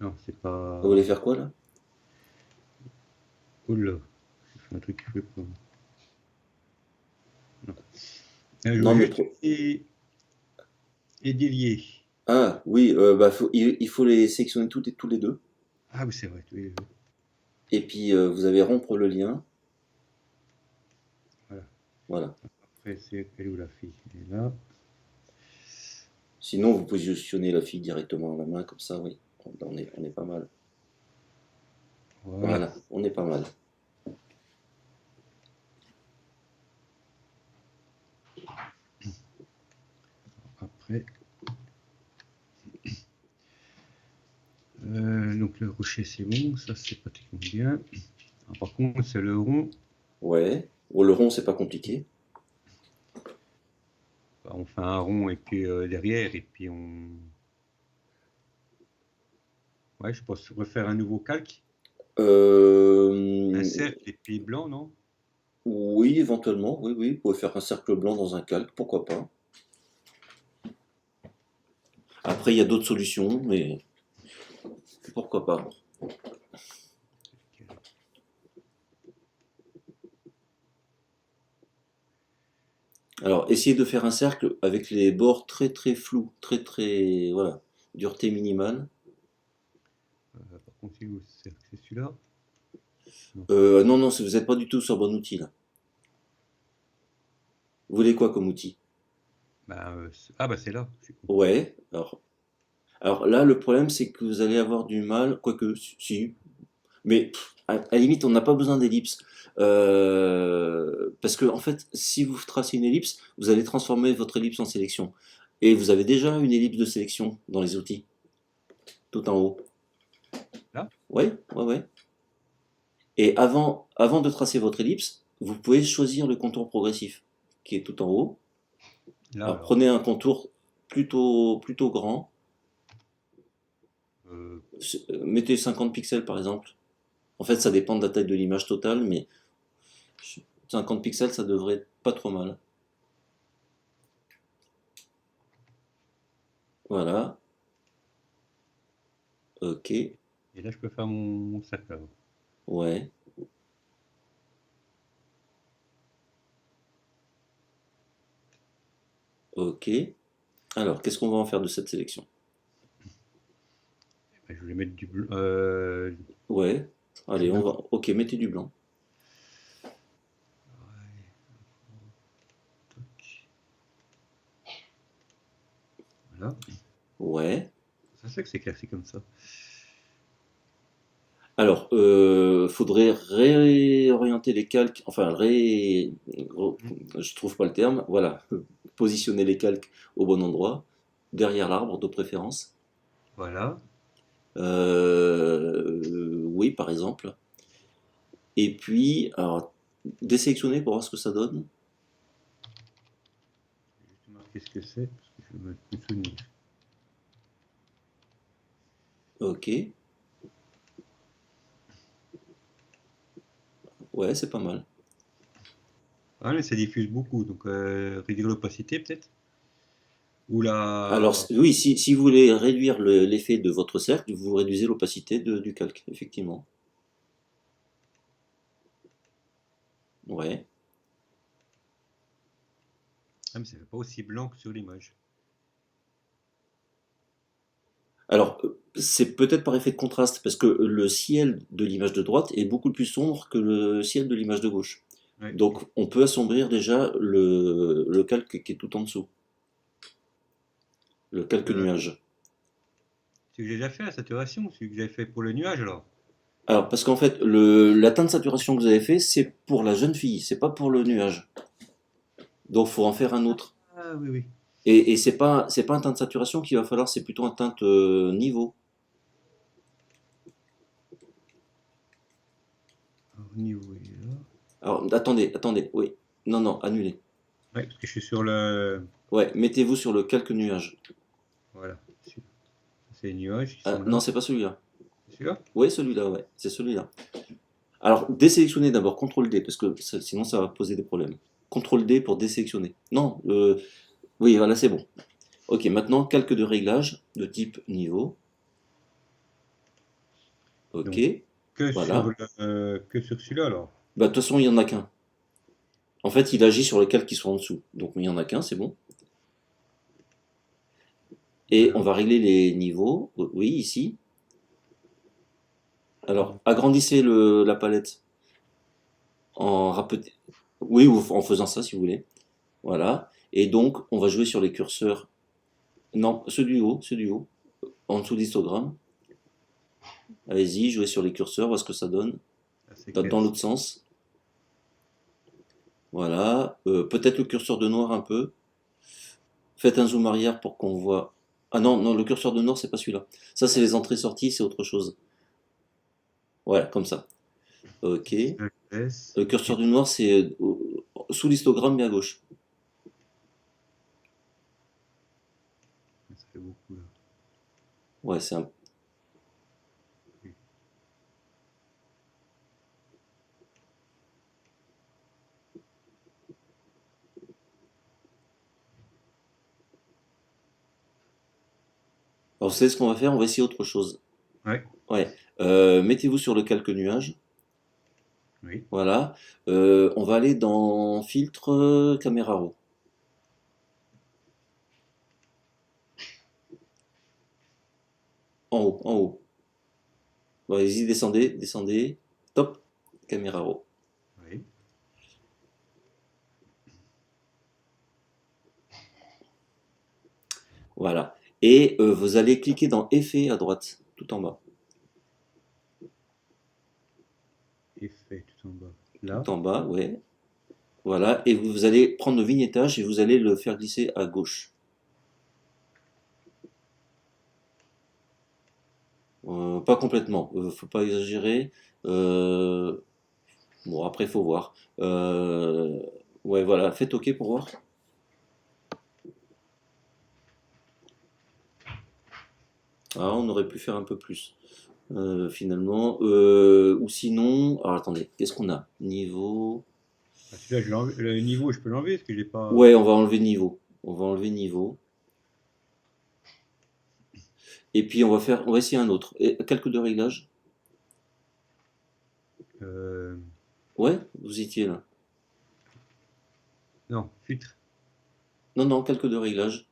Non, c'est Vous voulez pas. faire quoi là? Oh là, j'ai fait un truc qui fait pas. Non. Je Non veux mais juste et délier. ah oui, bah, il faut les sectionner tous les deux. Ah oui, c'est vrai. Oui, oui. Et puis vous avez rompre le lien. Voilà. Voilà. Après, c'est elle est où la fille? Elle est là. Sinon vous positionnez la fille directement à la main comme ça, oui. On est pas mal. Voilà. Voilà, on est pas mal. Après, donc le rocher c'est bon, ça c'est pratiquement bien. Alors, par contre, c'est le rond. Ouais. Bon, le rond c'est pas compliqué. On fait un rond et puis derrière et puis on. Ouais, je pense refaire un nouveau calque. Un Euh, cercle et puis blanc, non? oui, éventuellement, oui, oui. Vous pouvez faire un cercle blanc dans un calque, pourquoi pas. Après, il y a d'autres solutions, mais pourquoi pas. Alors, essayez de faire un cercle avec les bords très très flous, très très, voilà. dureté minimale. Par contre, c'est celui-là. Non, non, vous n'êtes pas du tout sur le bon outil là. Vous voulez quoi comme outil? Ah, bah c'est là. Ouais, alors là, le problème, c'est que vous allez avoir du mal, quoique, si, mais à la limite, on n'a pas besoin d'ellipse. Parce que, en fait, si vous tracez une ellipse, vous allez transformer votre ellipse en sélection. Et vous avez déjà une ellipse de sélection dans les outils, tout en haut. Là? Ouais, ouais, ouais. Et avant de tracer votre ellipse, vous pouvez choisir le contour progressif, qui est tout en haut. Là, Alors, alors. prenez un contour plutôt grand. Euh, Mettez 50 pixels, par exemple. En fait, ça dépend de la taille de l'image totale, mais 50 pixels, ça devrait être pas trop mal. Voilà. Ok. et là, je peux faire mon sac là. Ouais. Ok. Alors, qu'est-ce qu'on va en faire de cette sélection? Je voulais mettre du bleu. Ouais. Du Allez, on bleu. va. Ok, mettez du blanc. Ouais, toc. Voilà. Ouais. Ça c'est que c'est éclairci comme ça. Alors, faudrait réorienter les calques. Enfin, Hmm. je trouve pas le terme. Voilà. Positionner les calques au bon endroit, derrière l'arbre de préférence. Voilà. Oui, par exemple. Et puis, alors, désélectionner pour voir ce que ça donne. Je vais juste marquer ce que c'est parce que je veux me souvenir. Ok. Ouais, c'est pas mal. Ah, mais ça diffuse beaucoup, donc réduire l'opacité peut-être. Ou Alors, la. oui, si vous voulez réduire l'effet de votre cercle, vous réduisez l'opacité du calque, effectivement. Ouais. Ah, mais ça fait pas aussi blanc que sur l'image. Alors, c'est peut-être par effet de contraste, parce que le ciel de l'image de droite est beaucoup plus sombre que le ciel de l'image de gauche. Ouais. Donc, on peut assombrir déjà le calque qui est tout en dessous, le calque Euh, nuage. Celui que j'ai déjà fait, la saturation, celui que j'avais fait pour le nuage alors. Alors, parce qu'en fait, la teinte de saturation que vous avez fait, c'est pour la jeune fille, c'est pas pour le nuage. Donc, faut en faire un autre. Ah oui, oui. Et c'est pas un teint de saturation qu'il va falloir, c'est plutôt un teint niveau. Alors, au niveau, il est là. Alors, attendez, oui. Non, non, annulez. Ouais, parce que je suis sur le. Ouais, mettez-vous sur le calque nuage. Voilà. C'est les nuages qui Ah, sont non, là. c'est pas celui-là. C'est celui-là? Oui, celui-là, ouais, c'est celui-là. Alors, désélectionnez d'abord, CTRL D, parce que sinon ça va poser des problèmes. CTRL D pour désélectionner. Non, oui, voilà, c'est bon. Ok, maintenant, calque de réglage de type niveau. Ok, Donc, voilà. que sur celui-là alors. Bah, de toute façon, il n'y en a qu'un. En fait, il agit sur les calques qui sont en dessous. Donc, il n'y en a qu'un, c'est bon. Et on Voilà. va régler les niveaux. Oui, ici. Alors, Donc, agrandissez la palette en rapeté. Oui, ou en faisant ça si vous voulez. Voilà. Et donc, on va jouer sur les curseurs. Non, ceux du haut, en dessous d'histogramme. Allez-y, jouez sur les curseurs, voir ce que ça donne. ça Dans s'éclaircit. l'autre sens. Voilà. Peut-être le curseur de noir un peu. Faites un zoom arrière pour qu'on voit. Ah non, non, le curseur de noir, c'est pas celui-là. Ça, c'est les entrées-sorties, c'est autre chose. Voilà, comme ça. Ok. Si je le laisse. Le curseur du noir, c'est sous l'histogramme, mais à gauche. Ça fait beaucoup là. Ouais, c'est un. Oui. Alors, vous savez ce qu'on va faire? On va essayer autre chose. Ouais, Ouais. Mettez-vous sur le calque nuage. oui. Voilà. On va aller dans filtre caméra raw. En haut, en haut. Bon, allez-y, descendez, descendez. Top. Caméra raw. Oui. Voilà. Et vous allez cliquer dans Effet à droite, tout en bas. Effet tout en bas. Là. Tout en bas, ouais. Voilà. Et vous allez prendre le vignettage et vous allez le faire glisser à gauche. Pas complètement. Faut pas exagérer. Bon, après, faut voir. Ouais, voilà. Faites OK pour voir. Ah, on aurait pu faire un peu plus. Finalement. Ou sinon. Alors attendez, qu'est-ce qu'on a? Niveau. Ah, celui-là, le niveau, je peux l'enlever parce que j'ai pas. Ouais, on va enlever niveau. On va enlever niveau. Et puis on va essayer un autre. Et, calque de réglage. Euh, Ouais, vous y étiez là. Non, filtre. Non, non, calque de réglage.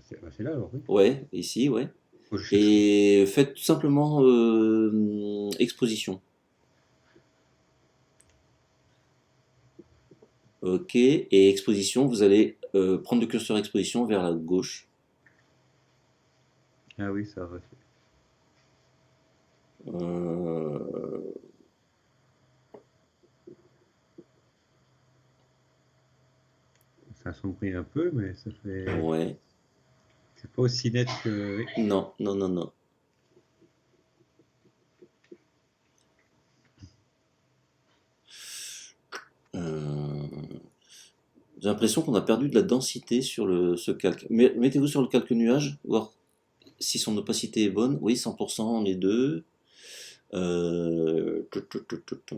C'est là alors, oui. Ouais, ici, ouais. Faut que je cherche. Et faites tout simplement exposition. Ok, et exposition, vous allez prendre le curseur exposition vers la gauche. Ah oui, ça va. Euh, Ça assombrit un peu, mais ça fait. ouais, C'est pas aussi net que. Oui. non, non, non, non. Euh, j'ai l'impression qu'on a perdu de la densité sur ce calque. Mettez-vous sur le calque nuage, voir si son opacité est bonne. Oui, 100%, les deux. Euh, tout, tout, tout, tout, tout.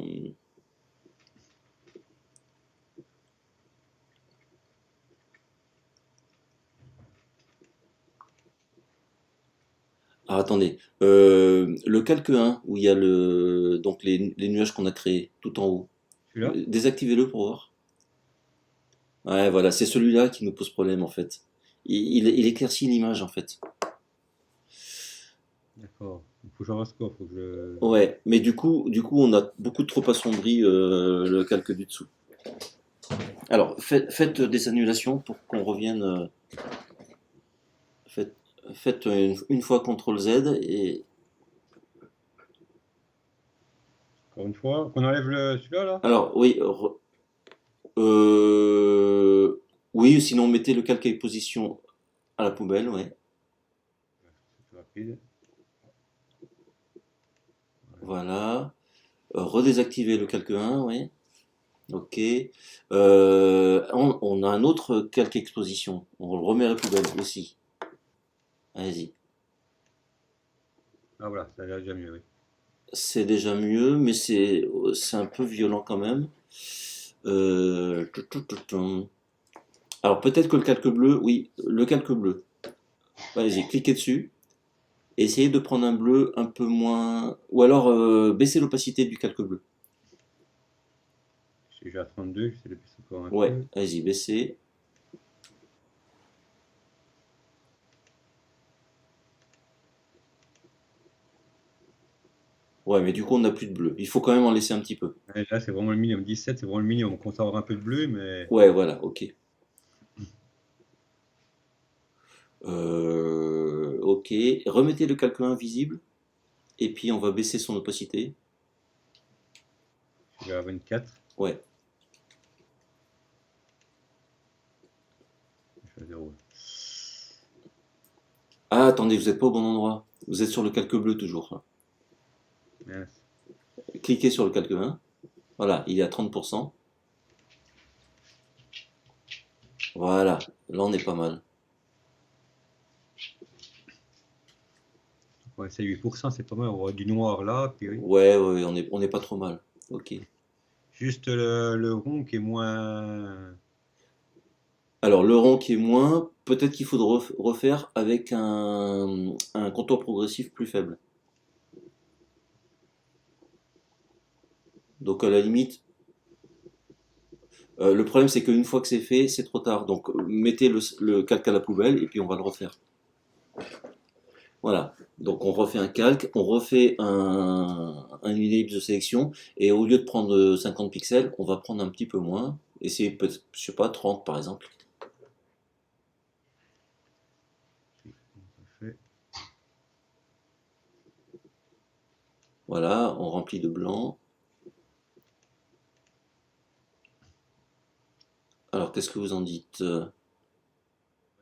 Ah, attendez. Le calque 1, où il y a donc les nuages qu'on a créés tout en haut. Celui-là? Désactivez-le pour voir. Ouais, voilà, c'est celui-là qui nous pose problème en fait. Il éclaircit l'image en fait. D'accord. Il faut que j'en reste quoi? Faut que Ouais, mais du coup, on a beaucoup trop assombri le calque du dessous. Alors, faites des annulations pour qu'on revienne. Faites, faites une fois CTRL Z et Encore une fois, qu'on enlève celui-là là? alors oui, euh, oui, sinon mettez le calque à position à la poubelle, ouais. C'est plus rapide. Voilà. Redésactiver le calque 1, ouais. Ok. On a un autre calque exposition. On le remet à la poubelle aussi. Allez-y. Ah voilà, ça a l'air déjà mieux, oui. C'est déjà mieux, mais c'est un peu violent quand même. Tout, tout, tout, tout. Alors peut-être que le calque bleu, oui, le calque bleu. Allez-y, cliquez dessus. Essayez de prendre un bleu un peu moins. Ou alors baissez l'opacité du calque bleu. Je suis déjà à 32, j'essaie de baisser encore un Ouais, peu. allez-y, baissez. Ouais, mais du coup on n'a plus de bleu. Il faut quand même en laisser un petit peu. Ouais, là, c'est vraiment le minimum. 17, c'est vraiment le minimum. On commence à avoir un peu de bleu, mais. Ouais, voilà, ok. Ok, remettez le calque 1 visible. Et puis on va baisser son opacité. Je suis à 24. Ouais. Je suis à 0. Ah, attendez, vous n'êtes pas au bon endroit. Vous êtes sur le calque bleu toujours, là. Mince. Cliquez sur le calque 1. Voilà, il est à 30%. Voilà, là on est pas mal. Ouais, c'est 8%, c'est pas mal. On voit du noir là, puis oui. Ouais, ouais, on est pas trop mal. Ok. Juste le rond qui est moins. Alors le rond qui est moins, peut-être qu'il faut refaire avec un contour progressif plus faible. Donc à la limite, le problème c'est qu'une fois que c'est fait, c'est trop tard. Donc mettez le calque à la poubelle et puis on va le refaire. Voilà. Donc on refait un calque, on refait une ellipse de sélection, et au lieu de prendre 50 pixels, on va prendre un petit peu moins, et c'est peut-être, je sais pas, 30 par exemple. Si, on refait. Voilà, on remplit de blanc. Alors qu'est-ce que vous en dites?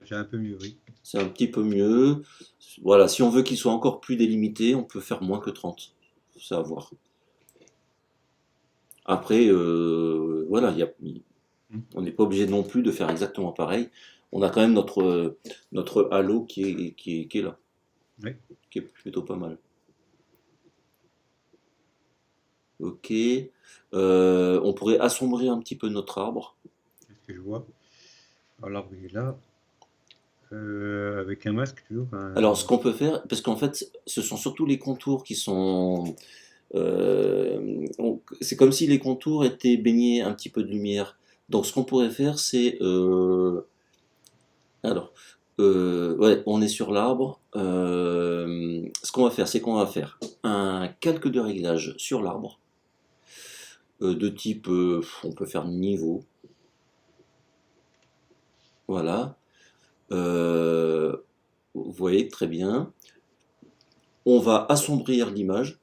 J'ai un peu mieux, oui. C'est un petit peu mieux. Voilà, si on veut qu'il soit encore plus délimité, on peut faire moins que 30. C'est à voir. Après, voilà, Hmm. on n'est pas obligé non plus de faire exactement pareil. On a quand même notre halo qui est là, Oui, qui est plutôt pas mal. Ok. On pourrait assombrir un petit peu notre arbre. c'est ce que je vois. Alors l'arbre il est là. Avec un masque toujours. Alors, ce qu'on peut faire, parce qu'en fait, ce sont surtout les contours qui sont. C'est comme si les contours étaient baignés un petit peu de lumière. Donc, ce qu'on pourrait faire, c'est. Alors, ouais, on est sur l'arbre. Ce qu'on va faire, c'est qu'on va faire un calque de réglage sur l'arbre, de type. On peut faire niveau. Voilà. Euh, Vous voyez très bien. On va assombrir l'image.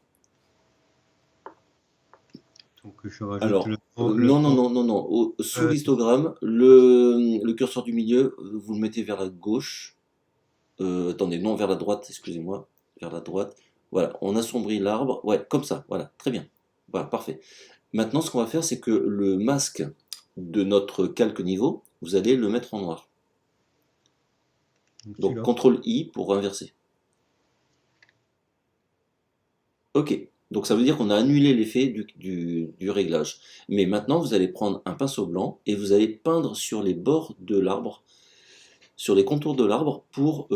Donc je rajoute Alors, le non, non, grand. non, non, non. Sous Euh, l'histogramme, le curseur du milieu, vous le mettez vers la gauche. Attendez, non, vers la droite, excusez-moi. Vers la droite. Voilà, on assombrit l'arbre. Ouais, comme ça, voilà, très bien. Voilà, parfait. Maintenant, ce qu'on va faire, c'est que le masque de notre calque niveau, vous allez le mettre en noir. donc Donc, celui-là. CTRL I pour inverser. Ok, donc ça veut dire qu'on a annulé l'effet du réglage. Mais maintenant, vous allez prendre un pinceau blanc et vous allez peindre sur les bords de l'arbre, sur les contours de l'arbre, pour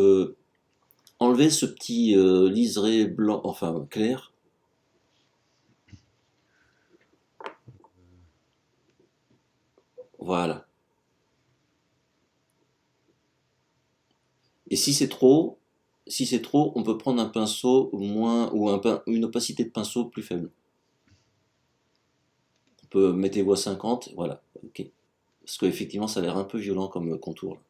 enlever ce petit liseré blanc, enfin clair. Voilà. Et si c'est trop, on peut prendre un pinceau moins, ou une opacité de pinceau plus faible. On peut mettez-vous à 50, voilà, ok. Parce qu'effectivement, ça a l'air un peu violent comme contour là.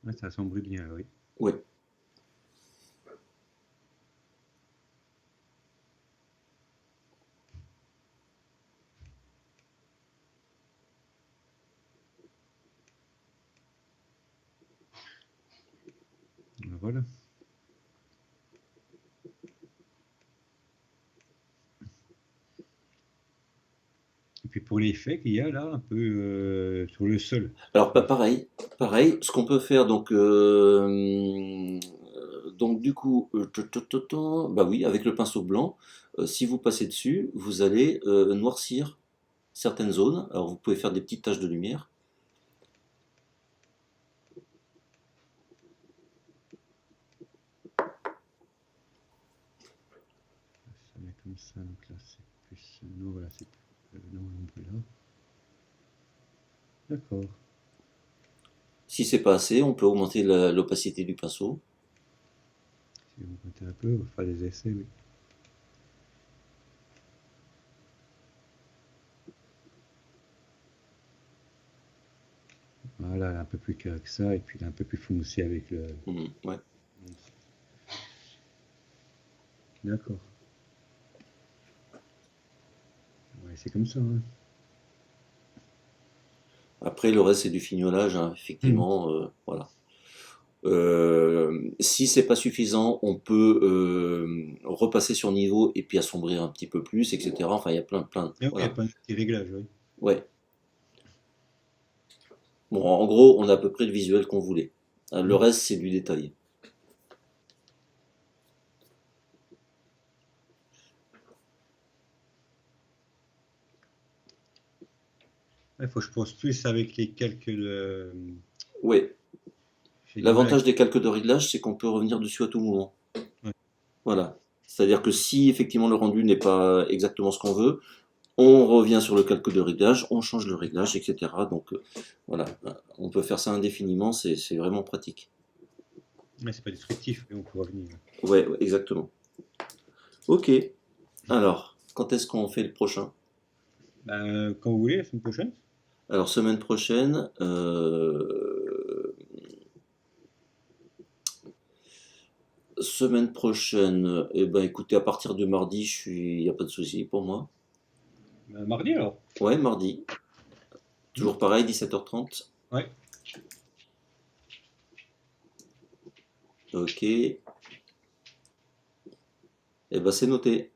Ouais, ça assombrit bien, oui. Ouais. Voilà. Et puis pour l'effet qu'il y a là, un peu sur le sol. Alors pareil, pareil, ce qu'on peut faire donc du coup, bah oui, avec le pinceau blanc, si vous passez dessus, vous allez noircir certaines zones. Alors vous pouvez faire des petites taches de lumière. Ça met comme ça, donc là c'est plus. Non, voilà, c'est non, l'ombre est là. D'accord. Si c'est pas assez, on peut augmenter l'opacité du pinceau. Si on compte un peu, on va faire des essais, oui. Voilà, un peu plus clair que ça, et puis un peu plus foncé avec le. Ouais. D'accord. Ouais, c'est comme ça, hein. Après, le reste c'est du fignolage, hein, Mhm. effectivement, voilà. Si c'est pas suffisant, on peut repasser sur niveau et puis assombrir un petit peu plus, etc. Enfin, il y a plein, Ah oui, il y a voilà. pas de petit réglage, oui. Ouais. Bon, en gros, on a à peu près le visuel qu'on voulait. Le Mhm. reste, c'est du détail. Il faut que je pense plus avec les calculs. Ouais. J'ai du mal L'avantage avec. des calques de réglage, c'est qu'on peut revenir dessus à tout moment. Ouais. Voilà. C'est-à-dire que si effectivement le rendu n'est pas exactement ce qu'on veut, on revient sur le calque de réglage, on change le réglage, etc. Donc voilà, on peut faire ça indéfiniment, c'est vraiment pratique. Mais c'est pas destructif, mais on peut revenir. Ouais, ouais, exactement. Ok, alors, quand est-ce qu'on fait le prochain? Ben, quand vous voulez, la semaine prochaine. Alors, semaine prochaine, eh ben, écoutez, à partir de mardi, il n'y a pas de souci pour moi. Ben, mardi alors. Ouais, mardi. Hmm. Toujours pareil, 17h30. Ouais, Ok. Eh ben, c'est noté.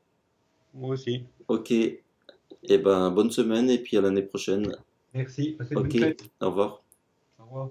moi aussi. Ok. Eh ben, bonne semaine et puis à l'année prochaine. Merci, passez de bonnes Ok. fêtes. Au revoir. Au revoir.